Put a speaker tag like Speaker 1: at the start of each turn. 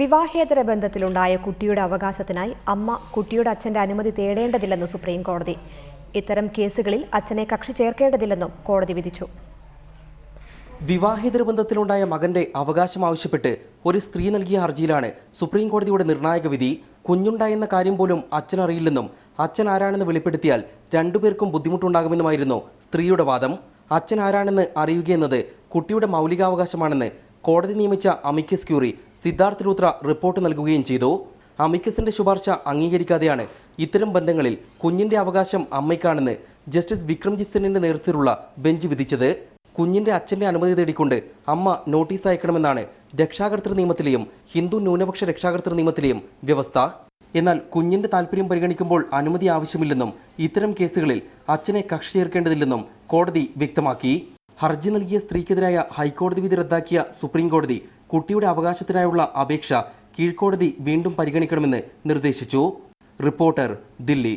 Speaker 1: വിവാഹേതര ബന്ധത്തിലുണ്ടായ കുട്ടിയുടെ അവകാശത്തിനായി അമ്മ കുട്ടിയുടെ അച്ഛന്റെ അനുമതി തേടേണ്ടതില്ലെന്ന് സുപ്രീം കോടതി. ഇത്തരം കേസുകളിൽ അച്ഛനെ കക്ഷി ചേർക്കേണ്ടതില്ലെന്നും കോടതി വിധിച്ചു.
Speaker 2: വിവാഹേതര ബന്ധത്തിലുണ്ടായ മകന്റെ അവകാശം ആവശ്യപ്പെട്ട് ഒരു സ്ത്രീ നൽകിയ ഹർജിയിലാണ് സുപ്രീം കോടതിയുടെ നിർണായക വിധി. കുഞ്ഞുണ്ടായെന്ന കാര്യം പോലും അച്ഛൻ അറിയില്ലെന്നും അച്ഛൻ ആരാണെന്ന് വെളിപ്പെടുത്തിയാൽ രണ്ടുപേർക്കും ബുദ്ധിമുട്ടുണ്ടാകുമെന്നുമായിരുന്നു സ്ത്രീയുടെ വാദം. അച്ഛൻ ആരാണെന്ന് അറിയുകയെന്നത് കുട്ടിയുടെ മൗലികാവകാശമാണെന്ന് കോടതി നിയമിച്ച amicus curiae Siddharth Luthra report നൽകുകയും ചെയ്തു. അമിക്കസിന്റെ ശുപാർശ അംഗീകരിക്കാതെയാണ് ഇത്തരം ബന്ധങ്ങളിൽ കുഞ്ഞിന്റെ അവകാശം അമ്മയ്ക്കാണെന്ന് ജസ്റ്റിസ് വിക്രംജിത്ത് സെന്നിന്റെ നേതൃത്വത്തിലുള്ള ബെഞ്ച് വിധിച്ചത്. കുഞ്ഞിന്റെ അച്ഛന്റെ അനുമതി തേടിക്കൊണ്ട് അമ്മ നോട്ടീസ് അയക്കണമെന്നാണ് രക്ഷാകർതൃ നിയമത്തിലെയും ഹിന്ദു ന്യൂനപക്ഷ രക്ഷാകർതൃ നിയമത്തിലെയും വ്യവസ്ഥ. എന്നാൽ കുഞ്ഞിന്റെ താൽപര്യം പരിഗണിക്കുമ്പോൾ അനുമതി ആവശ്യമില്ലെന്നും ഇത്തരം കേസുകളിൽ അച്ഛനെ കക്ഷി ചേർക്കേണ്ടതില്ലെന്നും കോടതി വ്യക്തമാക്കി. ഹർജി നൽകിയ സ്ത്രീക്കെതിരായ ഹൈക്കോടതി വിധി റദ്ദാക്കിയ സുപ്രീം കോടതി കുട്ടിയുടെ അവകാശത്തിനായുള്ള അപേക്ഷ കീഴ്ക്കോടതി വീണ്ടും പരിഗണിക്കണമെന്ന് നിർദ്ദേശിച്ചു. റിപ്പോർട്ടർ, ദില്ലി.